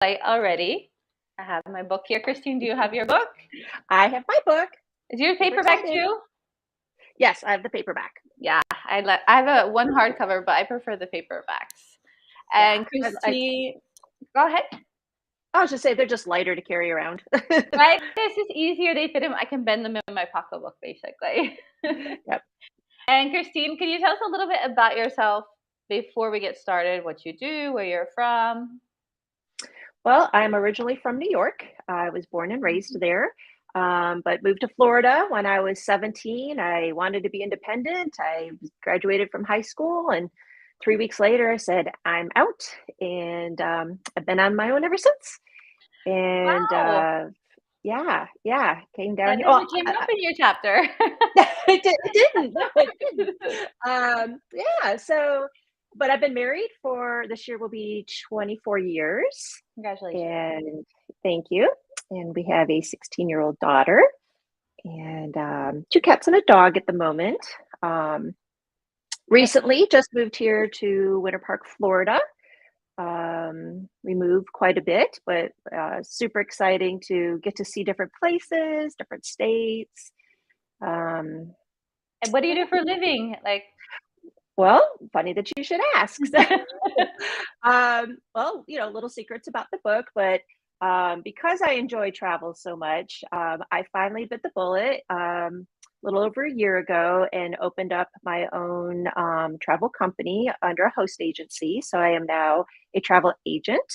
website already. I have my book here. Christine, do you have your book? I have my book. Is yours Super paperback excited. too? Yes, I have the paperback. Yeah, I have a one hardcover, but I prefer the paperbacks. Yeah. And Christine, go ahead. I was just say they're just lighter to carry around. Right? It's just easier. They fit in. I can bend them in my pocketbook, basically. Yep. And Christine, can you tell us a little bit about yourself before we get started? What you do, where you're from? Well, I'm originally from New York. I was born and raised there, but moved to Florida when I was 17. I wanted to be independent. I graduated from high school, and 3 weeks later, I said, I'm out. And I've been on my own ever since. And Wow, yeah, came down that here. never came up in your chapter. It didn't. No, it didn't. Yeah. So, but I've been married for this year will be 24 years, Congratulations. and thank you. And we have a 16-year-old daughter and two cats and a dog at the moment. Um, Recently, just moved here to Winter Park, Florida. We moved quite a bit, but super exciting to get to see different places, different states. Um, And what do you do for a living? Like, Well, funny that you should ask. Well, little secrets about the book, but because I enjoy travel so much, I finally bit the bullet a little over a year ago and opened up my own travel company under a host agency. So I am now a travel agent.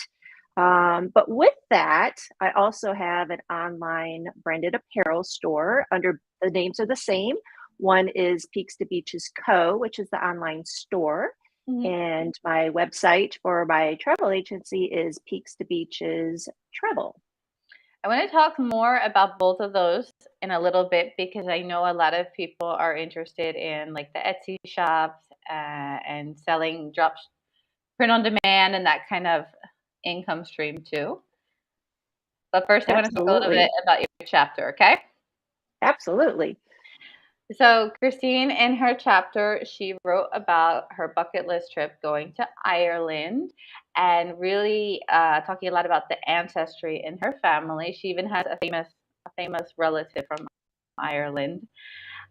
But with that, I also have an online branded apparel store under the names are the same. One is Peaks to Beaches Co., which is the online store. mhm. And my website for my travel agency is Peaks to Beaches Travel. I want to talk more about both of those in a little bit because I know a lot of people are interested in like the Etsy shops and selling drops, print on demand, and that kind of income stream too. But first, I want to talk a little bit Absolutely. about your chapter, okay? Absolutely. So, Christine, in her chapter, she wrote about her bucket list trip going to Ireland and really talking a lot about the ancestry in her family. She even has a famous relative from Ireland.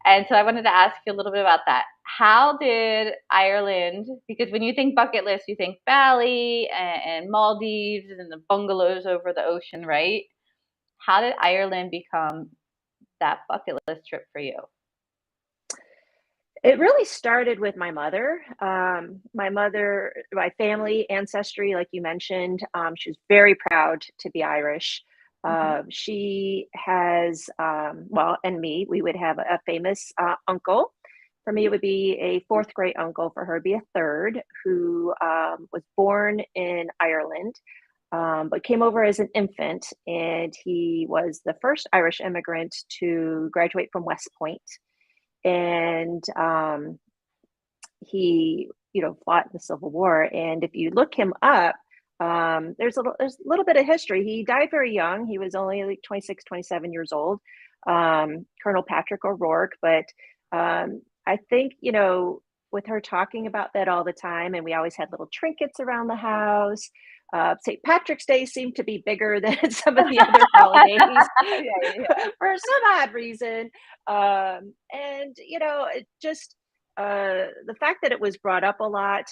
And so I wanted to ask you a little bit about that. How did Ireland, because when you think bucket list, you think Bali and Maldives and the bungalows over the ocean, right? How did Ireland become that bucket list trip for you? It really started with my mother. My mother, my family ancestry, like you mentioned, she was very proud to be Irish. Mhm. She has, well, and me, we would have a famous uncle. For me, it would be a fourth great uncle. For her, it'd be a third, who was born in Ireland, but came over as an infant. And he was the first Irish immigrant to graduate from West Point. And he, fought in the Civil War. And if you look him up, there's a little bit of history. He died very young. He was only like 26, 27 years old. Colonel Patrick O'Rourke. But I think, with her talking about that all the time, and we always had little trinkets around the house. St. Patrick's Day seemed to be bigger than some of the other holidays Yeah, yeah. for some odd reason. And, it just, the fact that it was brought up a lot,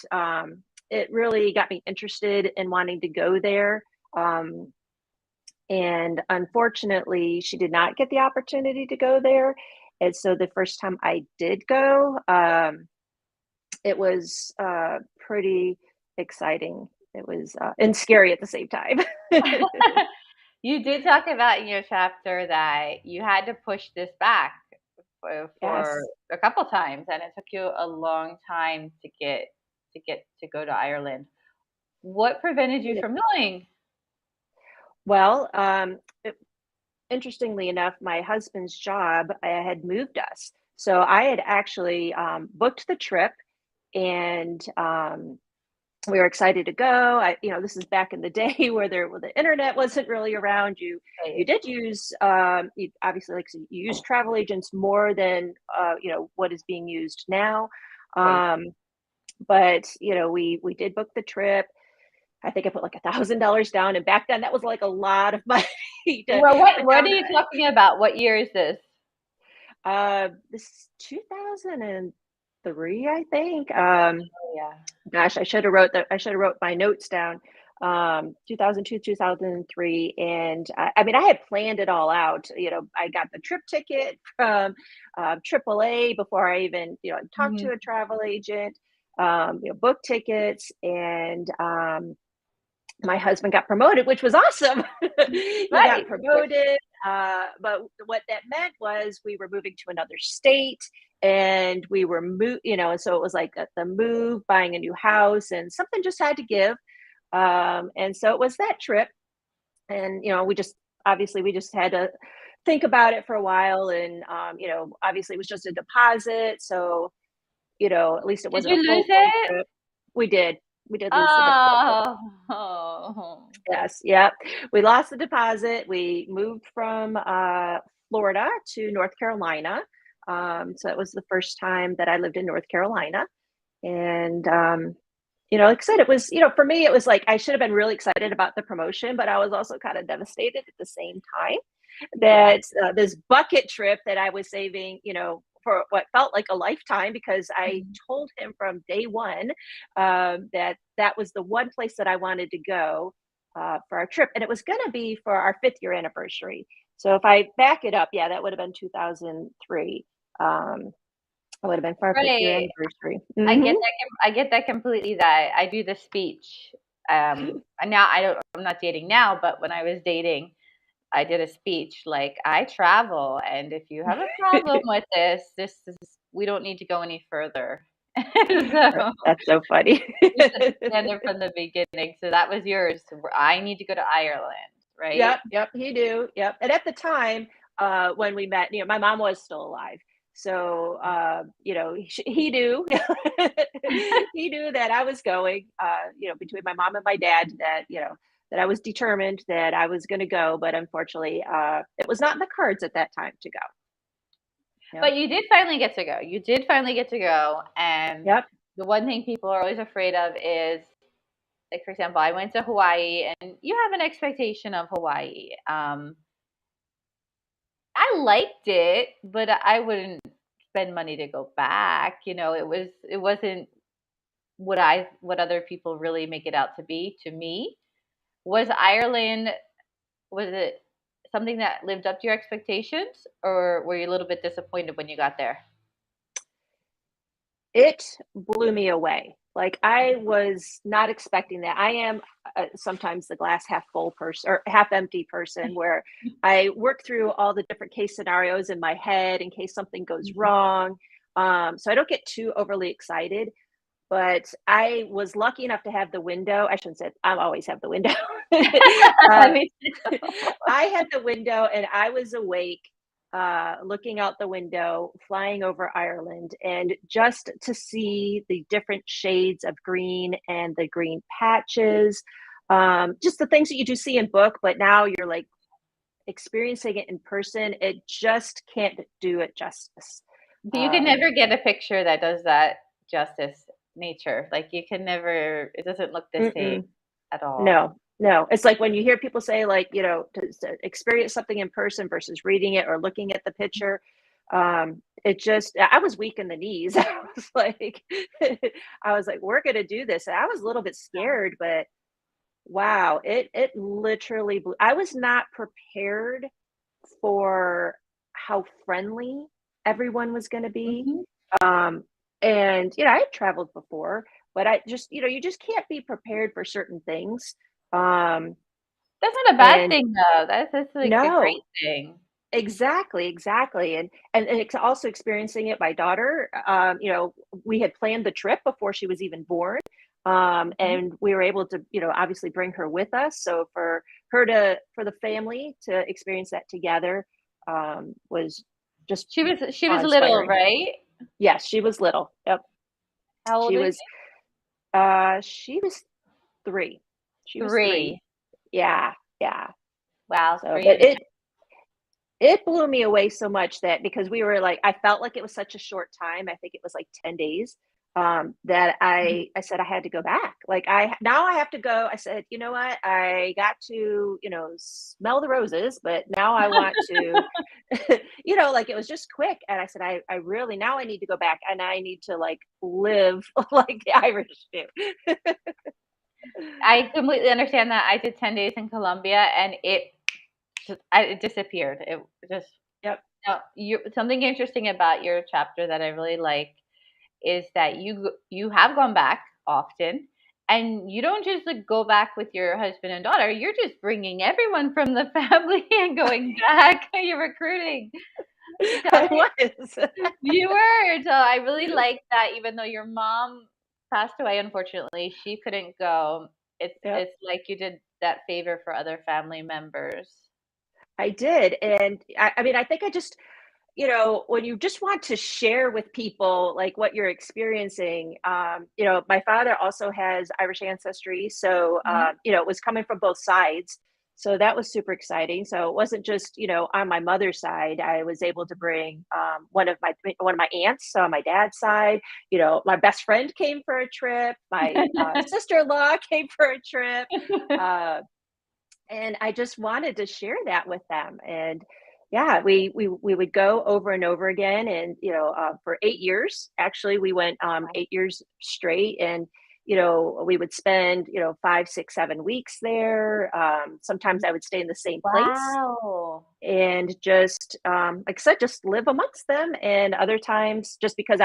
it really got me interested in wanting to go there. Um, and unfortunately, she did not get the opportunity to go there. And so the first time I did go, it was pretty exciting. It was and scary at the same time. You did talk about in your chapter that you had to push this back for Yes. a couple times, and it took you a long time to go to Ireland. What prevented you Yeah. from going? Well, interestingly enough, my husband's job had moved us. So I had actually booked the trip and we were excited to go. This is back in the day where the internet wasn't really around. You Right. did use you obviously like you use travel agents more than what is being used now. Right. But we did book the trip. I think I put like $1,000 down, and back then that was like a lot of money to Well, put what down. are you talking about? What year is this? This is 2003, I think. Oh, yeah. Gosh, I should have wrote my notes down. 2002, 2003, and I mean, I had planned it all out. I got the trip ticket from AAA before I even talked to Mhm. a travel agent. Booked tickets, and my husband got promoted, which was awesome. He got Right. promoted, but what that meant was we were moving to another state, and we were and so it was like the move, buying a new house, and something just had to give. And so it was that trip, and we just had to think about it for a while, and obviously it was just a deposit, so at least it Did wasn't you a full lose blown it? trip. We did lose the deposit. Oh. Yes, yep. We lost the deposit. We moved from Florida to North Carolina. So it was the first time that I lived in North Carolina. And, like I said, it was, for me, it was like I should have been really excited about the promotion, but I was also kind of devastated at the same time Yeah. that this bucket trip that I was saving, for what felt like a lifetime, because I Mhm. told him from day one that that was the one place that I wanted to go for our trip. And it was going to be for our 5th year anniversary. So if I back it up, yeah, that would have been 2003. It would have been for our 5th year Right. anniversary. I get that completely, that I do the speech. And now I'm not dating now, but when I was dating, I did a speech like, I travel, and if you have a problem with this is, we don't need to go any further. So That's so funny. you set the standard from the beginning. So that was yours. I need to go to Ireland, right? Yep, he do. Yep. And at the time, when we met, my mom was still alive. So, he knew, he knew that I was going, between my mom and my dad, that I was determined that I was going to go. But unfortunately, it was not in the cards at that time to go. Yep. But you did finally get to go. You did finally get to go. And Yep. the one thing people are always afraid of is, like, for example, I went to Hawaii, and you have an expectation of Hawaii. I liked it, but I wouldn't spend money to go back. It wasn't what other people really make it out to be to me. Was Ireland, was it something that lived up to your expectations, or were you a little bit disappointed when you got there? It blew me away. Like, I was not expecting that. I am sometimes the glass half full person or half empty person, where I work through all the different case scenarios in my head in case something goes Mhm. wrong. So I don't get too overly excited, but I was lucky enough to have the window. I shouldn't say I always have the window. uh, Me I had the window, and I was awake, looking out the window, flying over Ireland, and just to see the different shades of green and the green patches, just the things that you do see in book, but now you're like experiencing it in person. It just can't do it justice. But you can Um, never get a picture that does that justice, nature. Like, you can never, it doesn't look the same mm-mm. at all. No, no. It's like when you hear people say, like, to experience something in person versus reading it or looking at the picture. It just, I was weak in the knees. I was like, we're going to do this. And I was a little bit scared, but wow, it literally blew. I was not prepared for how friendly everyone was going to be. Mhm. Um, and I had traveled before, but I just, you just can't be prepared for certain things. Um, That's not a bad and thing, though. That's like a no, great thing. exactly. And it's also experiencing it. My daughter, we had planned the trip before she was even born. Mhm. And we were able to, obviously bring her with us. So for the family to experience that together, was just She was little, awe-inspiring. right? Yes, she was little. Yep. How old She is was, she? she was 3. She was 3. 3. Yeah, yeah. Wow, So, 3 but and it blew me away so much that because we were like, I felt like it was such a short time. I think it was like 10 days. that Mhm. I said I had to go back. Like now I have to go. I said, you know what? I got to, smell the roses, but now I want to, like it was just quick. And I said, I really, now I need to go back and I need to like live like the Irish do. I completely understand that. I did 10 days in Colombia and it disappeared. It just Yep. now, something interesting about your chapter that I really like is that you have gone back often, and you don't just like go back with your husband and daughter. You're just bringing everyone from the family and going back. You're recruiting. Tell I me, was. you were. So I really like that. Even though your mom passed away, unfortunately, she couldn't go. Yep. It's like you did that favor for other family members. I did. And I mean, I think I just, when you just want to share with people like what you're experiencing, my father also has Irish ancestry. So, Mhm. it was coming from both sides. So that was super exciting. So it wasn't just, on my mother's side, I was able to bring one of my aunts on my dad's side. My best friend came for a trip. My sister-in-law came for a trip. Uh, and I just wanted to share that with them. And yeah, we would go over and over again, and for 8 years, actually, we went 8 years straight, and we would spend 5, 6, 7 weeks there. Sometimes I would stay in the same place Wow. and just like I said, just live amongst them. And other times, just because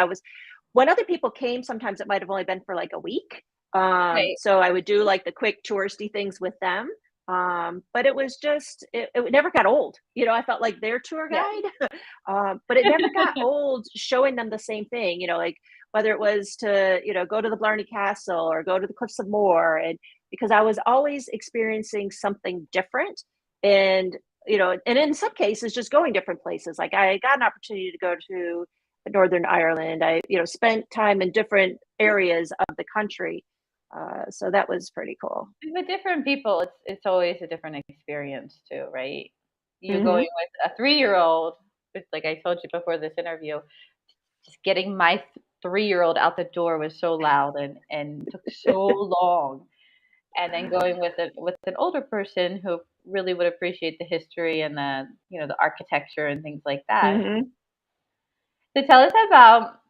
when other people came, sometimes it might have only been for like a week. Right. So I would do like the quick touristy things with them. But it was just, it never got old. I felt like their tour Yeah. guide, but it never got old showing them the same thing, like whether it was to, go to the Blarney Castle or go to the Cliffs of Moher. And because I was always experiencing something different. And, and in some cases, just going different places. Like I got an opportunity to go to Northern Ireland. I, spent time in different areas of the country. So that was pretty cool. With different people, it's always a different experience too, right? You going Hmm. with a 3-year-old, it's like I told you before this interview, just getting my 3-year-old out the door was so loud and took so long. And then going with an older person who really would appreciate the history and the architecture and things like that. Hmm. So tell us about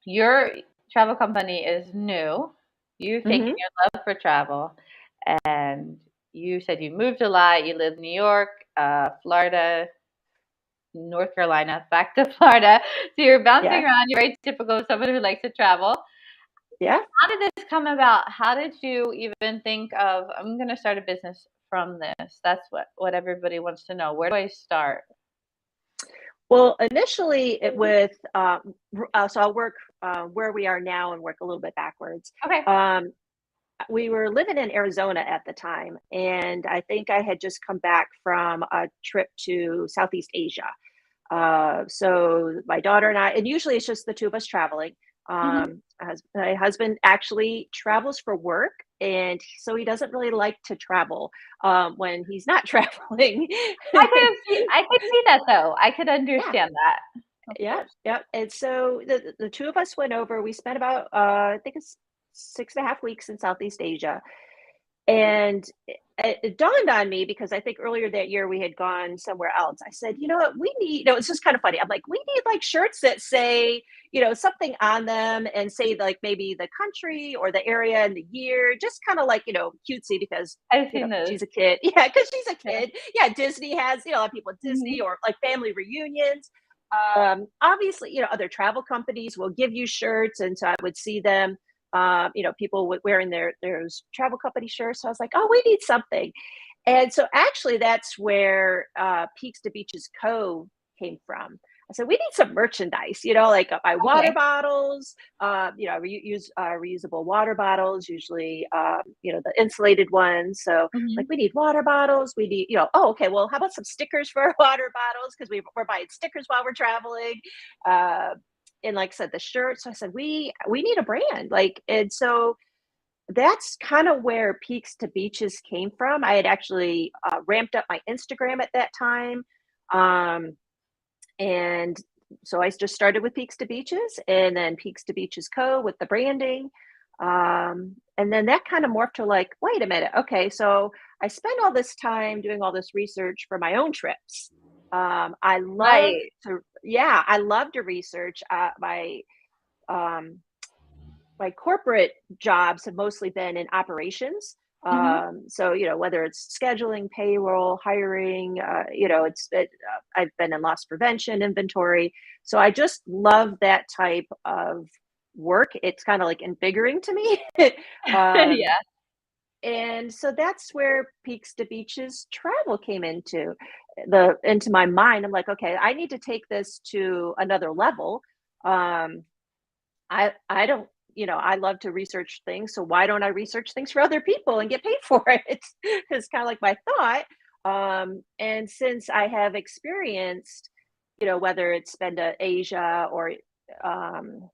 your travel company is new. You've taken Hmm. your love for travel, and you said you moved a lot. You lived in New York, Florida, North Carolina, back to Florida. So you're bouncing Yeah. around. You're very typical of someone who likes to travel. Yeah. How did this come about? How did you even think of, I'm going to start a business from this? That's what everybody wants to know. Where do I start? Well, initially it with so I'll work where we are now and work a little bit backwards. Okay. Um, we were living in Arizona at the time, and I think I had just come back from a trip to Southeast Asia. So my daughter and I, and usually it's just the two of us traveling. Hmm. My husband actually travels for work, and so he doesn't really like to travel when he's not traveling. I could see that though. I could Yeah, understand that. Of yeah, course. yeah. And so the two of us went over. We spent about I think it's 6.5 weeks in Southeast Asia. And it dawned on me because I think earlier that year we had gone somewhere else. I said, you know what, we need, it's just kind of funny. I'm like, we need like shirts that say, something on them and say like maybe the country or the area and the year, just kind of like, cutesy because, I've seen those. she's a kid. Yeah, because she's a Yeah. kid. Yeah, Disney has, a lot of people at Disney Mhm. or like family reunions. Obviously, other travel companies will give you shirts. And so I would see them people wearing their travel company shirts. So I was like, oh, we need something. And so actually, that's where Peaks to Beaches Co. came from. I said, we need some merchandise, like my water Okay. bottles, I use reusable water bottles, usually, the insulated ones. So, like, Mhm. we need water bottles. We need, oh, okay, well, how about some stickers for our water bottles? Because we're buying stickers while we're traveling. Uh, and like I said, the shirt. So I said, we need a brand. Like, and so that's kind of where Peaks to Beaches came from. I had actually ramped up my Instagram at that time. Um, and so I just started with Peaks to Beaches, and then Peaks to Beaches Co. with the branding. And then that kind of morphed to like, wait a minute, okay, so I spend all this time doing all this research for my own trips. I love Right. yeah, I love to research. Um, my corporate jobs have mostly been in operations. Mhm. So, whether it's scheduling, payroll, hiring, I've been in loss prevention, inventory. So I just love that type of work. It's kind of like invigorating to me. um, Yeah. and so that's where Peaks to Beaches travel came into my mind. I'm like, okay, I need to take this to another level. Um, I don't, I love to research things, so why don't I research things for other people and get paid for it? It's kind of like my thought. And since I have experienced, whether it's been to Asia or um,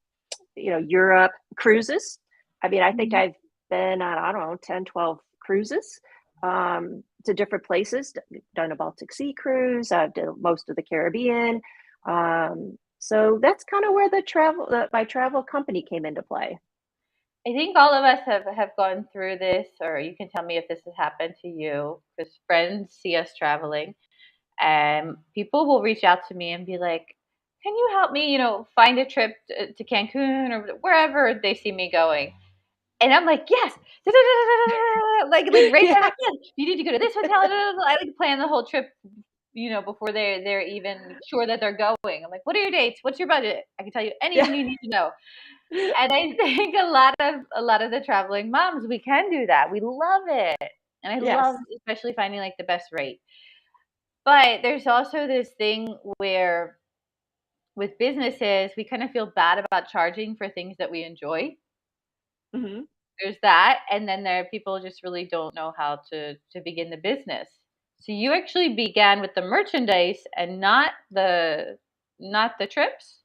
Europe cruises. I mean, I think Mhm. I've been on, I don't know, 10, 12 cruises to different places, done a Baltic Sea cruise, I've done most of the Caribbean. So that's kind of where my travel company came into play. I think all of us have gone through this, or you can tell me if this has happened to you, because friends see us traveling, and people will reach out to me and be like, "Can you help me, find a trip to Cancun or wherever they see me going?" And I'm like, "Yes!" Like right there, Yeah. like, "Yes, you need to go to this hotel." I like plan the whole trip, before they're even sure that they're going. I'm like, "What are your dates? What's your budget? I can tell you Yeah. anything you need to know." And I think a lot of the traveling moms, we can do that. We love it. And I love Yes. especially finding like the best rate. But there's also this thing where with businesses, we kind of feel bad about charging for things that we enjoy. Hmm. There's that, and then there are people just really don't know how to begin the business. So you actually began with the merchandise and not the trips?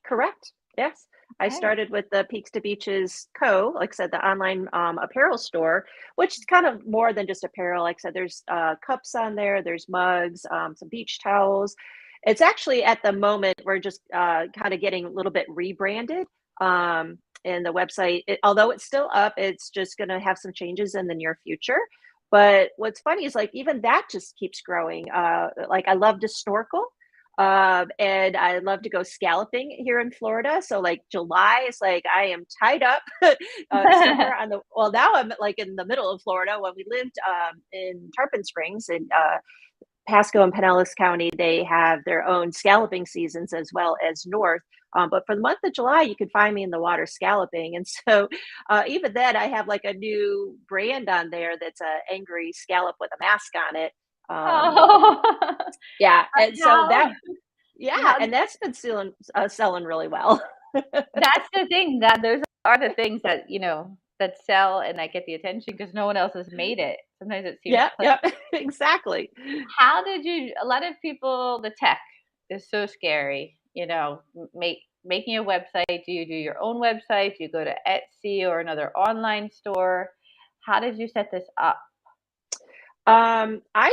Correct. Yes. I Okay. started with the Peaks to Beaches Co. Like I said, the online apparel store, which is kind of more than just apparel. Like I said, there's cups on there, there's mugs, some beach towels. It's actually at the moment we're just kind of getting a little bit rebranded. And the website, although it's still up, it's just going to have some changes in the near future. But what's funny is like even that just keeps growing. Like I love to snorkel. And I love to go scalloping here in Florida. So like July is like I am tied up somewhere on the. Well, now I'm like in the middle of Florida. When we lived in Tarpon Springs in Pasco and Pinellas County, they have their own scalloping seasons as well as north. But for the month of July, you can find me in the water scalloping, and so even then, I have like a new brand on there that's a angry scallop with a mask on it. Um, Oh. yeah, and so How that yeah, how and that's been selling really well. that's the thing, that those are the things that, that sell and that get the attention because no one else has made it. Sometimes it seems Yeah, plain. yep, exactly. How did you a lot of people the tech is so scary, making a website. Do you do your own website? Do you go to Etsy or another online store? How did you set this up? I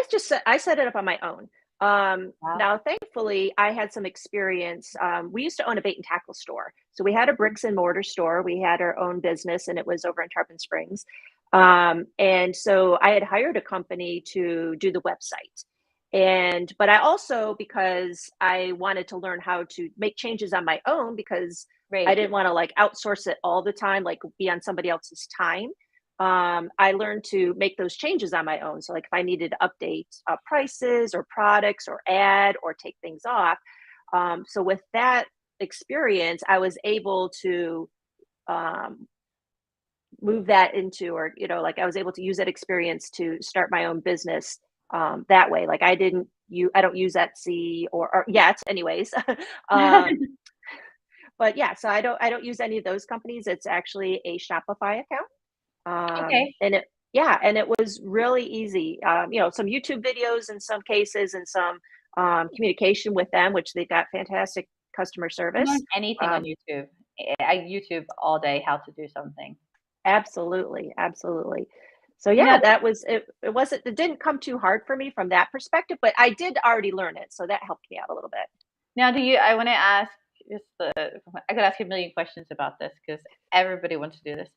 set it up on my own. Wow. Now, thankfully, I had some experience. We used to own a bait and tackle store, so we had a bricks and mortar store. We had our own business, and it was over in Tarpon Springs. And so I had hired a company to do the website. But I also, because I wanted to learn how to make changes on my own, because I Great. didn't want to like outsource it all the time, like be on somebody else's time. I learned to make those changes on my own. So, like if I needed to update prices or products or add or take things off. So, with that experience, I was able to um, move that into, or, like I was able to use that experience to start my own business that way. Like I don't use Etsy or yet, anyways. um, but yeah, so I don't use any of those companies. It's actually a Shopify account. Okay. And it yeah, and it was really easy. Some YouTube videos in some cases and some communication with them, which they've got fantastic customer You service. learn anything on Um, YouTube. I YouTube all day how to do something. Absolutely, absolutely. So You yeah, know, that was it. It didn't come too hard for me from that perspective, but I did already learn it, so that helped me out a little bit. Now, I want to ask I could ask you a million questions about this because everybody wants to do this.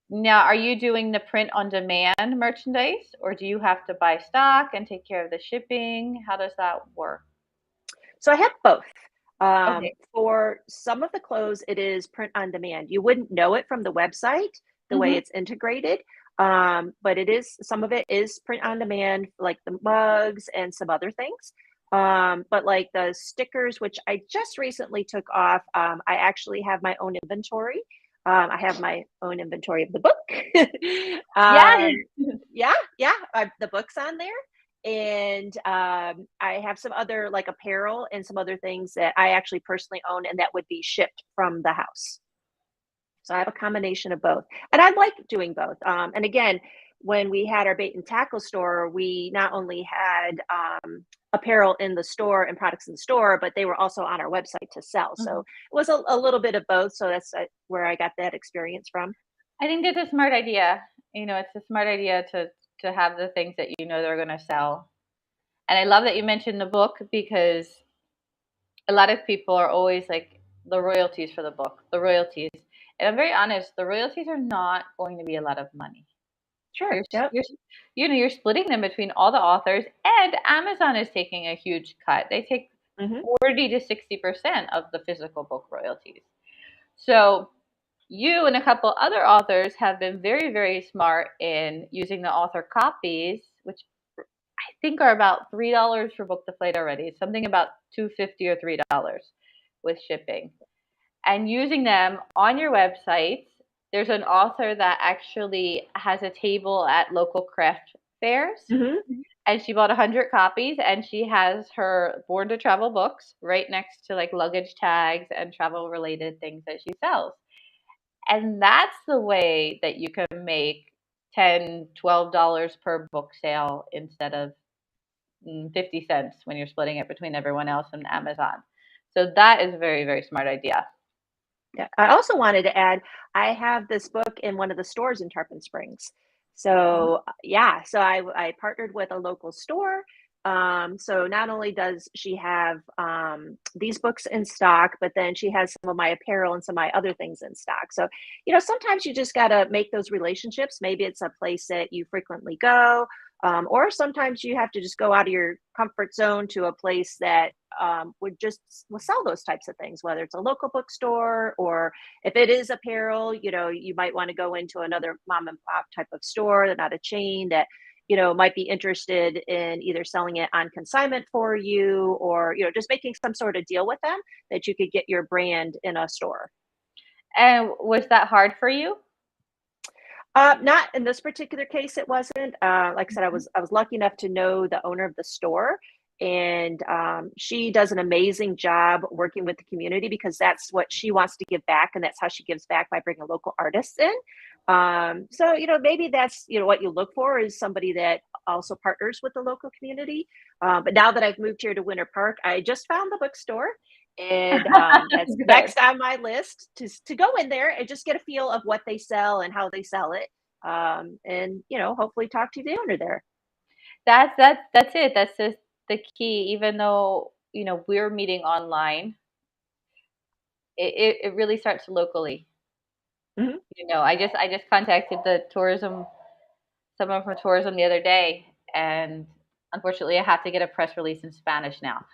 Now, are you doing the print on demand merchandise, or do you have to buy stock and take care of the shipping? How does that work? So I have both. Okay. For some of the clothes, it is print on demand. You wouldn't know it from the website, the way Hmm. it's integrated. But it is, some of it is print on demand, like the mugs and some other things. But like the stickers, which I just recently took off, I actually have my own inventory. I have my own inventory of the book. Yeah. Yeah, yeah, the book's on there. And I have some other like apparel and some other things that I actually personally own, and that would be shipped from the house. So I have a combination of both, and I like doing both. And again, when we had our bait and tackle store, we not only had apparel in the store and products in the store, but they were also on our website to sell. So Mhm. it was a little bit of both. So that's where I got that experience from. I think that's a smart idea. It's a smart idea to have the things that they're going to sell. And I love that you mentioned the book because a lot of people are always like the royalties for the book, the royalties. And I'm very honest, the royalties are not going to be a lot of money. Sure. You're Yep. you're you're splitting them between all the authors, and Amazon is taking a huge cut. They take Hmm. 40 to 60% of the physical book royalties. So you and a couple other authors have been very, very smart in using the author copies, which I think are about $3 for book deflate already. Something about $2.50 or $3 with shipping. And using them on your website. There's an author that actually has a table at local craft fairs, Hmm. and she bought 100 copies, and she has her Born to Travel books right next to like luggage tags and travel related things that she sells. And that's the way that you can make $10, $12 per book sale instead of 50 cents when you're splitting it between everyone else and Amazon. So that is a very, very smart idea. Yeah. I also wanted to add, I have this book in one of the stores in Tarpon Springs. So yeah, so I partnered with a local store. So not only does she have these books in stock, but then she has some of my apparel and some of my other things in stock. So, sometimes you just got to make those relationships. Maybe it's a place that you frequently go, or sometimes you have to just go out of your comfort zone to a place that will sell those types of things, whether it's a local bookstore or if it is apparel, you might want to go into another mom and pop type of store, that not a chain that, might be interested in either selling it on consignment for you or, just making some sort of deal with them that you could get your brand in a store. And was that hard for you? Not in this particular case, it wasn't. Like I said, I was lucky enough to know the owner of the store, and she does an amazing job working with the community because that's what she wants to give back, and that's how she gives back by bringing local artists in. So maybe that's what you look for is somebody that also partners with the local community. But now that I've moved here to Winter Park, I just found the bookstore. And that's Good. next on my list to go in there and just get a feel of what they sell and how they sell it, and hopefully talk to the owner there. That's it. That's just the key. Even though we're meeting online, it really starts locally. Hmm. I just contacted the tourism someone from tourism the other day, and unfortunately, I have to get a press release in Spanish now.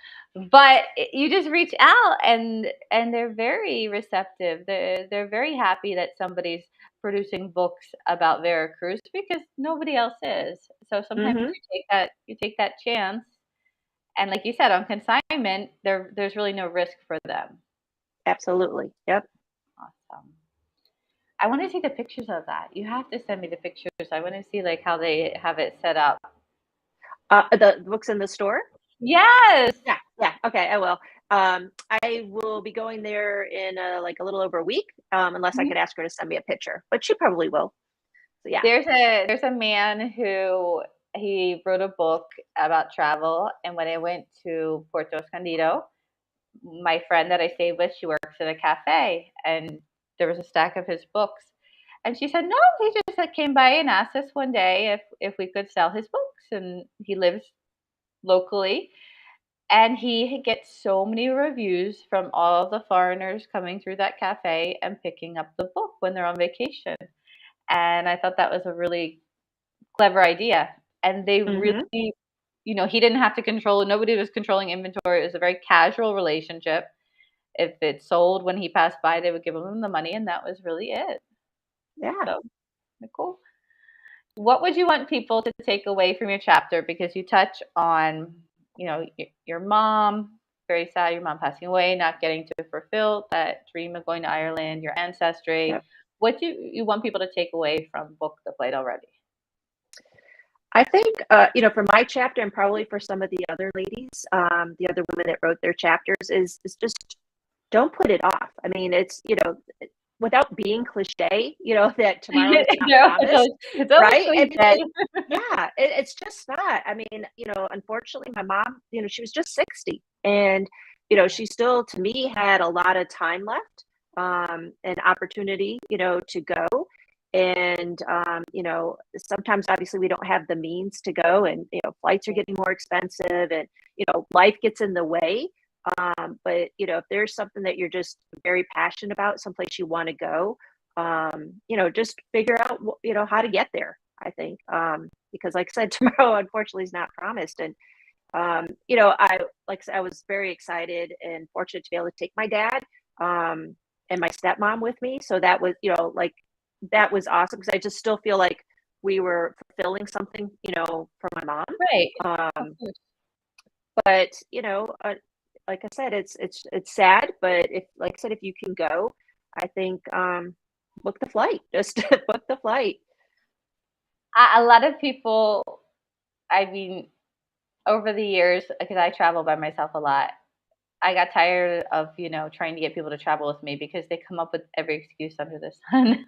But you just reach out, and they're very receptive. They're very happy that somebody's producing books about Veracruz because nobody else is. So sometimes Hmm. you take that chance, and like you said, on consignment, there's really no risk for them. Absolutely. Yep. Awesome. I want to see the pictures of that. You have to send me the pictures. I want to see like how they have it set up. The books in the store. Yes. Yeah. Yeah. Okay. I will. I will be going there in like a little over a week, unless I Mhm. could ask her to send me a picture, but she probably will. So yeah. There's a man who he wrote a book about travel, and when I went to Puerto Escondido, my friend that I stayed with, she works at a cafe, and there was a stack of his books, and she said, "No, he just like, came by and asked us one day if we could sell his books, and he lives locally." And he gets so many reviews from all the foreigners coming through that cafe and picking up the book when they're on vacation. And I thought that was a really clever idea. And they really, Mm-hmm. he didn't have to control, nobody was controlling inventory. It was a very casual relationship. If it sold when he passed by, they would give him the money, and that was really it. Yeah. So cool. What would you want people to take away from your chapter? Because you touch on, your mom, very sad, your mom passing away, not getting to fulfill that dream of going to Ireland, your ancestry. Yep. What do you want people to take away from Book the Flight already? I think, for my chapter and probably for some of the other ladies, the other women that wrote their chapters, is just don't put it off. I mean, it's, without being cliche, that tomorrow is not promised, It's always right? I mean, cliche. yeah, it's just not. I mean, unfortunately, my mom, she was just 60, and she still, to me, had a lot of time left, and opportunity, to go. And sometimes obviously we don't have the means to go, and flights are getting more expensive, and life gets in the way. But if there's something that you're just very passionate about, someplace you want to go, just figure out how to get there. I think, because like I said, tomorrow unfortunately is not promised. And I like I said, I was very excited and fortunate to be able to take my dad, and my stepmom with me. So that was, like, that was awesome, because I just still feel like we were fulfilling something, for my mom. Right. Of Um, course. but like I said, it's sad, but if, like I said, if you can go, I think, book the flight. Just book the flight. A lot of people, I mean, over the years, because I travel by myself a lot, I got tired of, trying to get people to travel with me because they come up with every excuse under the sun.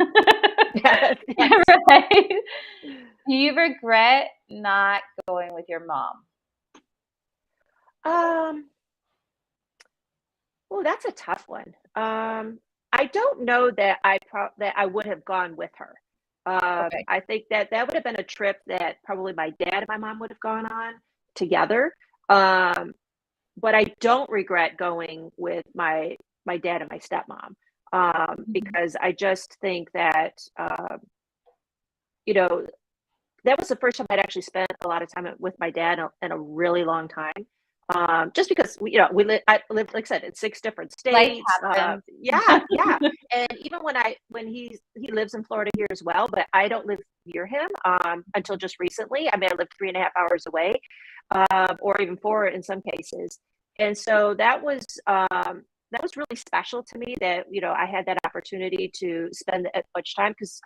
Yes, yes. Right? Do you regret not going with your mom? Um, well, that's a tough one. I don't know that that I would have gone with her. Okay. I think that that would have been a trip that probably my dad and my mom would have gone on together. Um, but I don't regret going with my dad and my stepmom, Mhm. because I just think that, you know that was the first time I'd actually spent a lot of time with my dad in a really long time. Just because I lived, like I said, in 6 different Life states. happens. Yeah, yeah. And even when he lives in Florida here as well, but I don't live near him, until just recently. I mean, I lived 3.5 hours away, or even 4 in some cases. And so that was really special to me, that I had that opportunity to spend as much time, because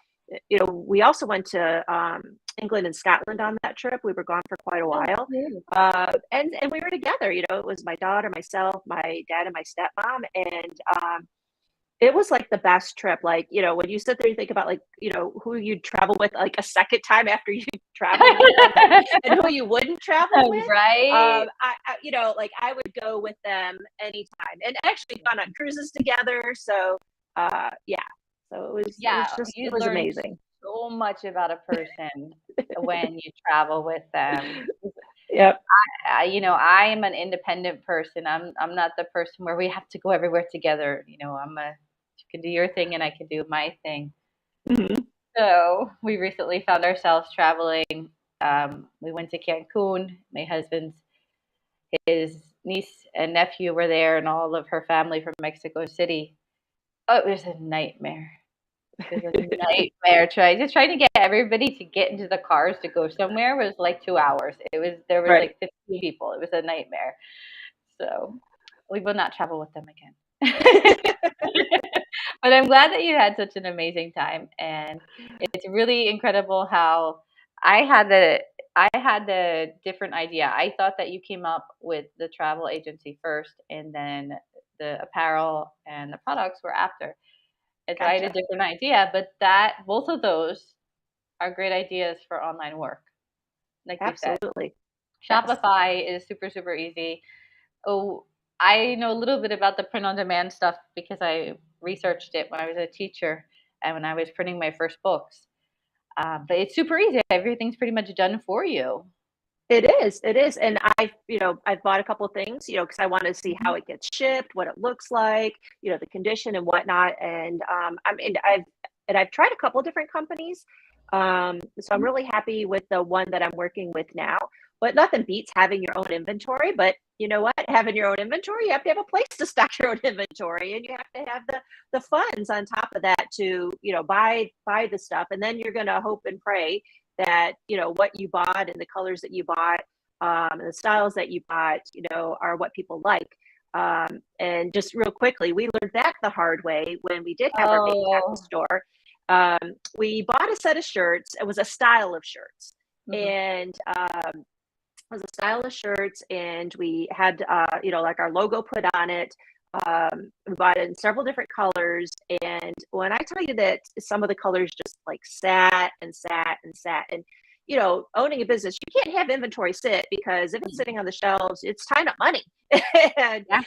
we also went to, England and Scotland on that trip. We were gone for quite a Oh, while, cool. and we were together. It was my daughter, myself, my dad, and my stepmom, and it was like the best trip. Like, when you sit there, you think about, like, who you'd travel with, like, a second time after you traveled with them, and who you wouldn't travel with. Right? Like, I would go with them anytime, and actually gone on cruises together. So, yeah. So Yeah, it you was learn amazing. so much about a person when you travel with them. Yep. I am an independent person. I'm not the person where we have to go everywhere together. You can do your thing and I can do my thing. Mhm. So we recently found ourselves traveling. We went to Cancun. My husband's his niece and nephew were there, and all of her family from Mexico City. Oh, it was a nightmare. It was a nightmare. Trying to get everybody to get into the cars to go somewhere was like 2 hours. There was Right. like 15 people. It was a nightmare. So we will not travel with them again. But I'm glad that you had such an amazing time, and it's really incredible how I had the I had the different idea. I thought that you came up with the travel agency first, and then the apparel and the products were after. And so I had a Gotcha. different idea, but that both of those are great ideas for online work, like you said. Absolutely. Yes. Shopify is super, super easy. Oh, I know a little bit about the print on demand stuff because I researched it when I was a teacher and when I was printing my first books. But it's super easy. Everything's pretty much done for you. It is. And I've bought a couple of things, because I want to see how Mhm. it gets shipped, what it looks like, the condition and whatnot. And I've tried a couple of different companies. So I'm really happy with the one that I'm working with now. But nothing beats having your own inventory. But you know what? Having your own inventory, you have to have a place to stock your own inventory, and you have to have the funds on top of that to, buy the stuff. And then you're gonna hope and pray that what you bought and the colors that you bought, and the styles that you bought, are what people like. And just real quickly, we learned that the hard way when we did have our baby tackle Oh. store. We bought a set of shirts. It was a style of shirts, Mhm. and it was a style of shirts, and we had like our logo put on it. We bought it in several different colors, and when I tell you that some of the colors just like sat and sat and sat, and owning a business, you can't have inventory sit, because if it's sitting on the shelves, it's tying up money. and Yeah.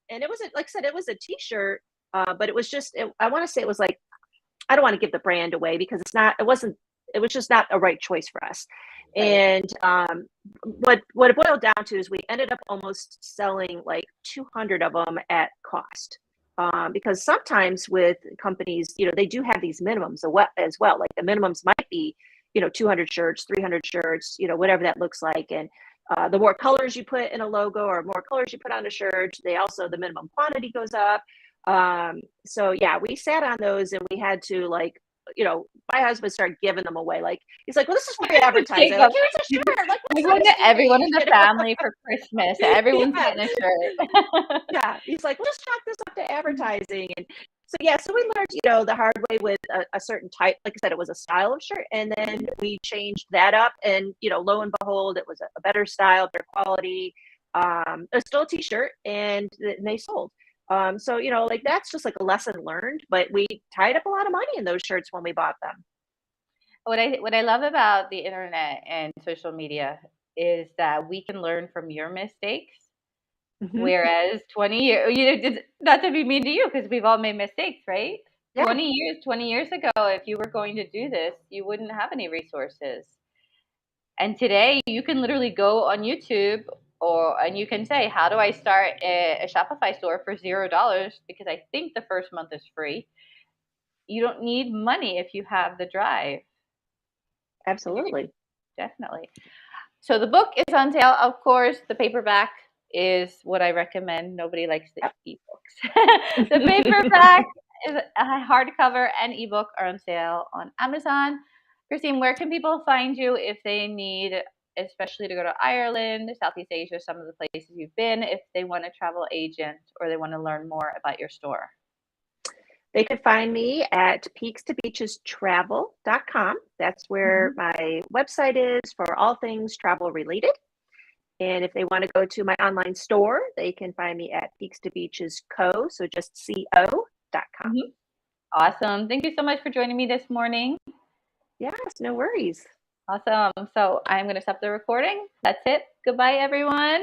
and it wasn't, like I said, it was a t-shirt, but it was just I want to say it was like, I don't want to give the brand away, because it was just not a right choice for us. Right. And what it boiled down to is we ended up almost selling like 200 of them at cost. Because sometimes with companies, they do have these minimums as well. Like the minimums might be, 200 shirts, 300 shirts, whatever that looks like. And the more colors you put in a logo, or more colors you put on a shirt, the minimum quantity goes up. So yeah, we sat on those, and we had to, like, my husband started giving them away. Like, he's like, well, this is free advertising. Like, Jacob, here's a you shirt. Like, what's give so one to everyone sweet? in the family for Christmas. Everyone's Yeah, getting a shirt. yeah. He's like, let's chalk this up to advertising. And so yeah, so we learned, the hard way with a certain type. Like I said, it was a style of shirt, and then we changed that up, and lo and behold, it was a better style, better quality. It was still a t-shirt, and they sold. So like, that's just like a lesson learned, but we tied up a lot of money in those shirts when we bought them. What I love about the internet and social media is that we can learn from your mistakes. Hmm. Whereas 20 years, not to be mean to you, because we've all made mistakes, right? Yeah, 20 years ago, if you were going to do this, you wouldn't have any resources. And today you can literally go on YouTube, and you can say, how do I start a Shopify store for $0? Because I think the first month is free. You don't need money if you have the drive. absolutely. Definitely. So the book is on sale. Of course, the paperback is what I recommend. Nobody likes the ebooks. The paperback is a hardcover and ebook are on sale on Amazon. Christine, where can people find you if they need, especially to go to Ireland, Southeast Asia, some of the places you've been, if they want a travel agent or they want to learn more about your store? They could find me at peakstobeachestravel.com. That's where Mhm. my website is for all things travel related. And if they want to go to my online store, they can find me at Peaks to Beaches Co. So just co.com. Mhm. Awesome. Thank you so much for joining me this morning. Yes, no worries. Awesome. So I'm going to stop the recording. That's it. Goodbye, everyone.